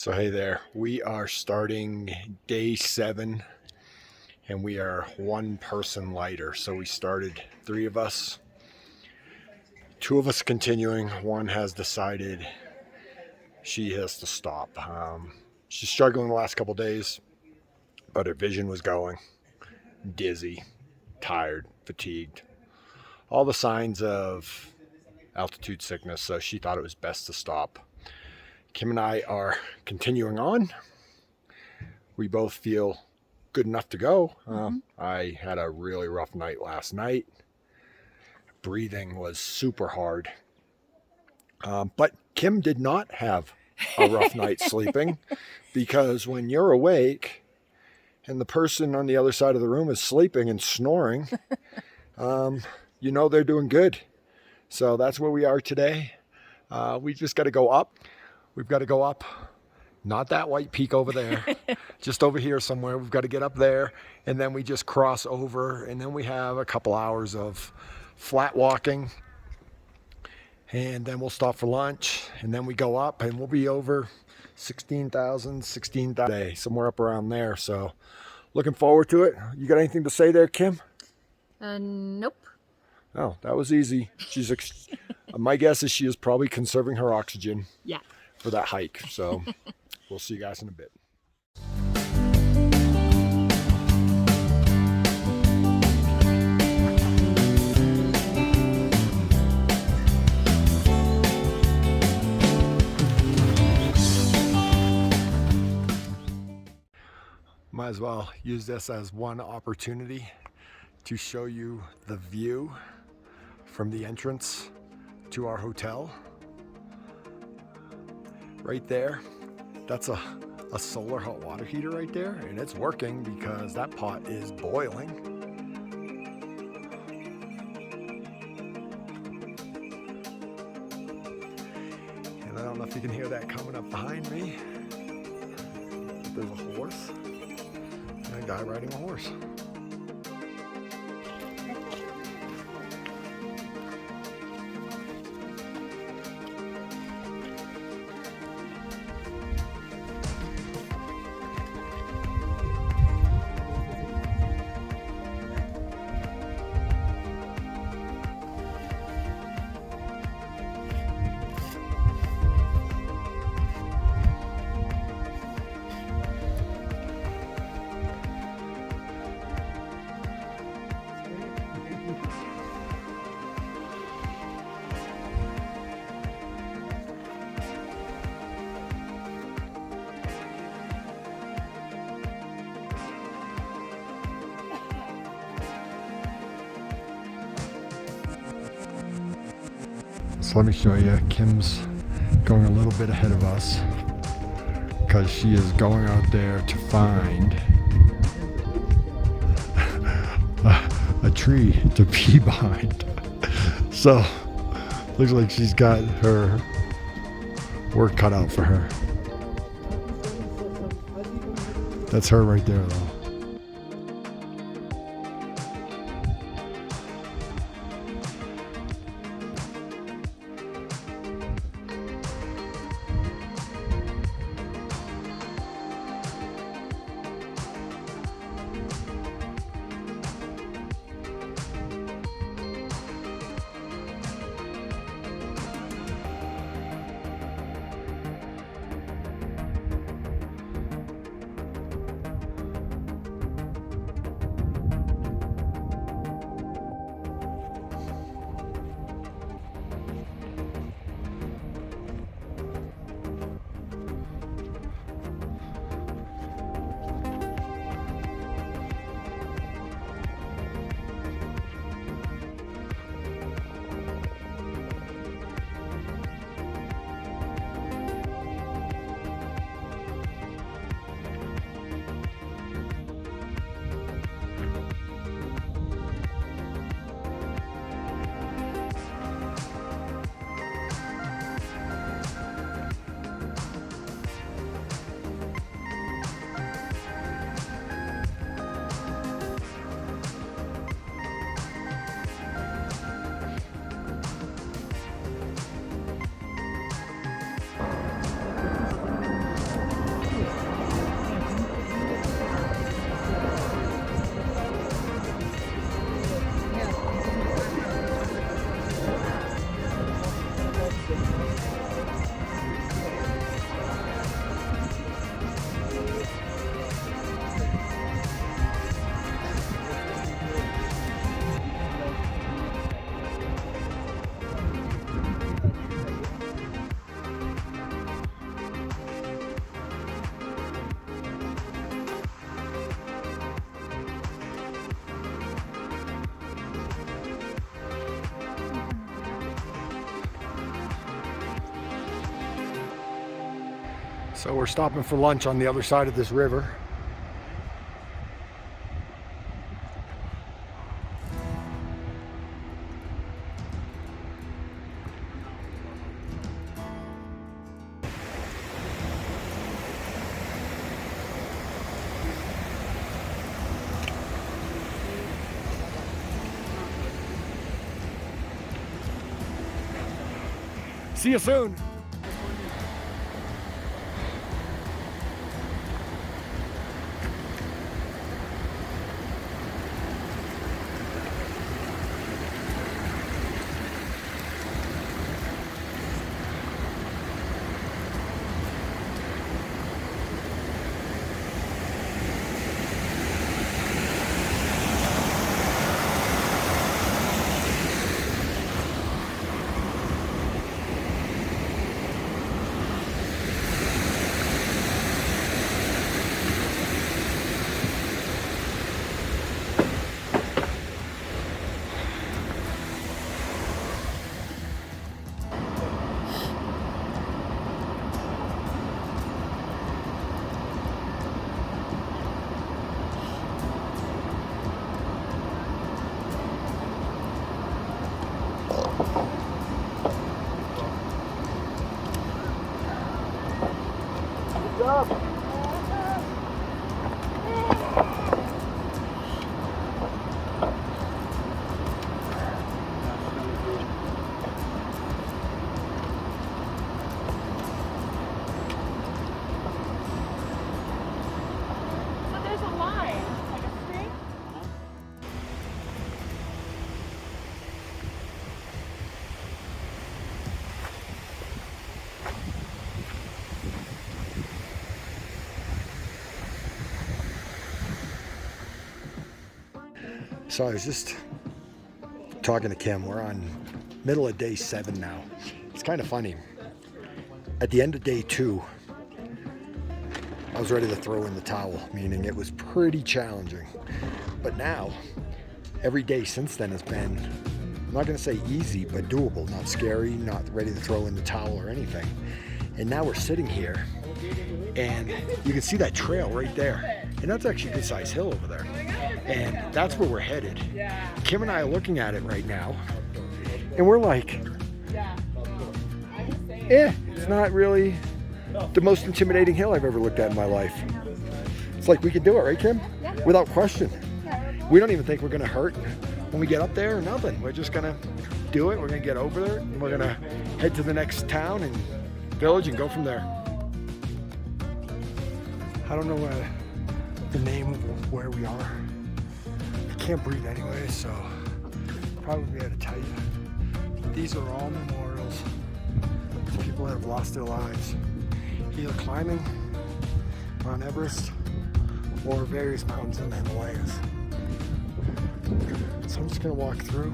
So hey there, we are starting day 7 and we are one person lighter. So we started 3 of us, 2 of us continuing, one has decided she has to stop. She's struggling the last couple days, but her vision was going, dizzy, tired, fatigued, all the signs of altitude sickness, so she thought it was best to stop. Kim and I are continuing on. We both feel good enough to go. I had a really rough night last night. Breathing was super hard. But Kim did not have a rough night sleeping, because when you're awake and the person on the other side of the room is sleeping and snoring, you know they're doing good. So that's where we are today. We just got to go up. We've got to go up. Not that white peak over there, just over here somewhere. We've got to get up there, and then we just cross over, and then we have a couple hours of flat walking, and then we'll stop for lunch, and then we go up, and we'll be over 16,000 a day, somewhere up around there. So looking forward to it. You got anything to say there, Kim? Nope. Oh, that was easy. My guess is she is probably conserving her oxygen. Yeah. For that hike. So we'll see you guys in a bit. Might as well use this as one opportunity to show you the view from the entrance to our hotel. Right there, that's a solar hot water heater right there, and it's working because that pot is boiling. And I don't know if you can hear that coming up behind me. There's a horse and a guy riding a horse. So let me show you, Kim's going a little bit ahead of us because she is going out there to find a tree to pee behind. So looks like she's got her work cut out for her. That's her right there though. So we're stopping for lunch on the other side of this river. See you soon. So I was just talking to Kim. We're on middle of day 7 now. It's kind of funny. At the end of day 2, I was ready to throw in the towel, meaning it was pretty challenging. But now, every day since then has been, I'm not going to say easy, but doable. Not scary, not ready to throw in the towel or anything. And now we're sitting here, and you can see that trail right there. And that's actually a good sized hill over there. And that's where we're headed. Kim and I are looking at it right now, and we're like, it's not really the most intimidating hill I've ever looked at in my life. It's like we could do it, right, Kim? Yeah. Without question. We don't even think we're gonna hurt when we get up there or nothing. We're just gonna do it. We're gonna get over there, and we're gonna head to the next town and village and go from there. I don't know the name of where we are. I can't breathe anyway, so probably be able to tell you. These are all memorials to people that have lost their lives, either climbing Mount Everest or various mountains in the Himalayas. So I'm just gonna walk through.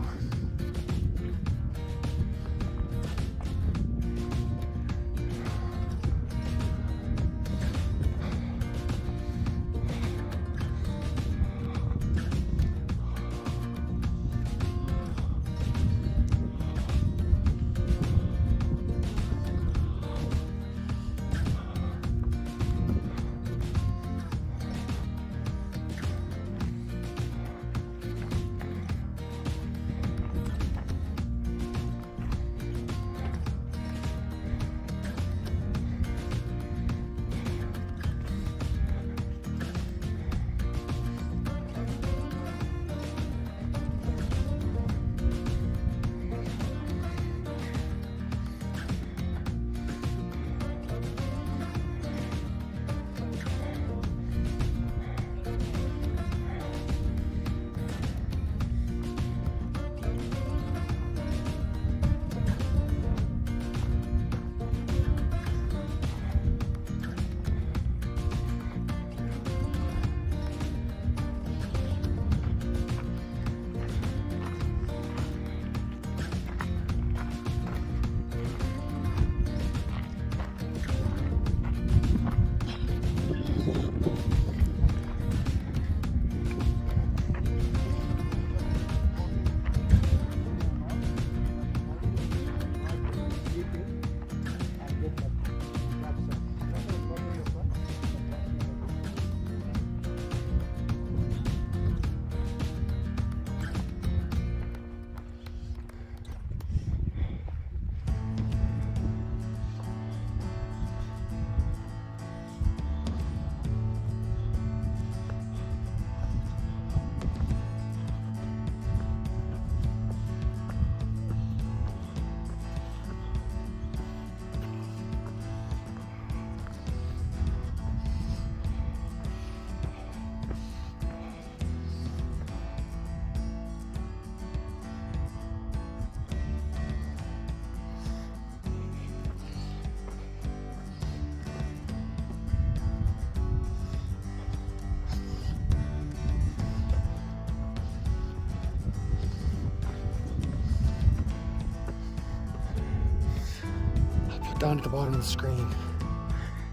down at the bottom of the screen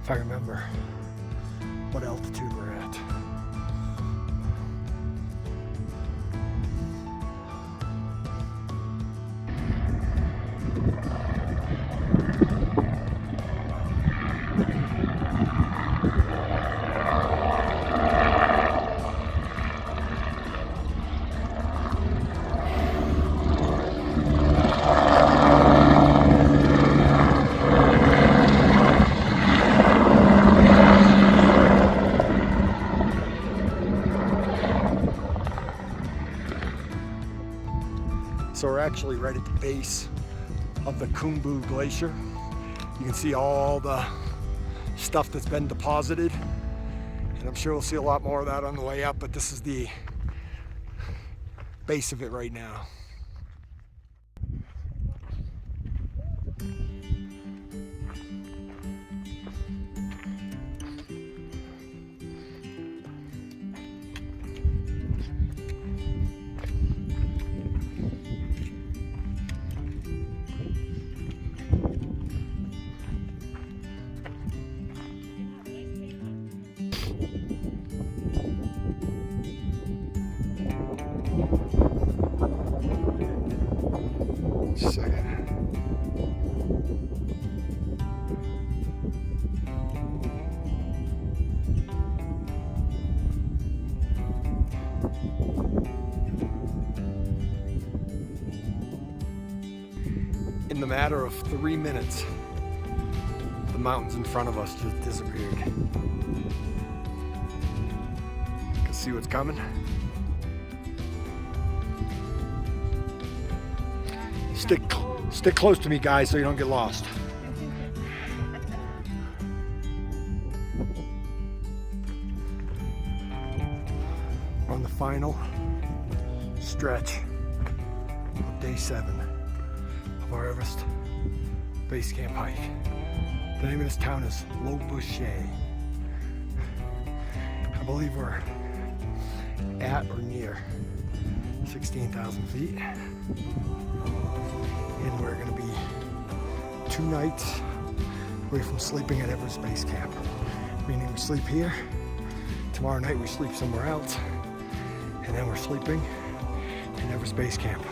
if I remember what altitude we're at. So we're actually right at the base of the Khumbu Glacier. You can see all the stuff that's been deposited, and I'm sure we'll see a lot more of that on the way up, but this is the base of it right now. Just a second. In the matter of 3 minutes, the mountains in front of us just disappeared. You can see what's coming. Stick close to me, guys, so you don't get lost. We're on the final stretch of day 7 of our Everest Base Camp hike. The name of this town is Lobuche. I believe we're at or near 16,000 feet. And we're going to be 2 nights away from sleeping at Everest Base Camp. Meaning we sleep here, tomorrow night we sleep somewhere else, and then we're sleeping in Everest Base Camp.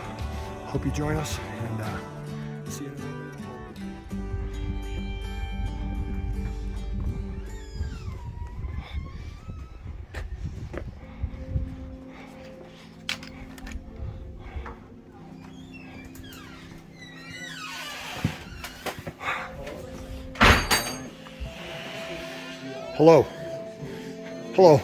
Hope you join us, and see you in a little bit. Hello. Hello.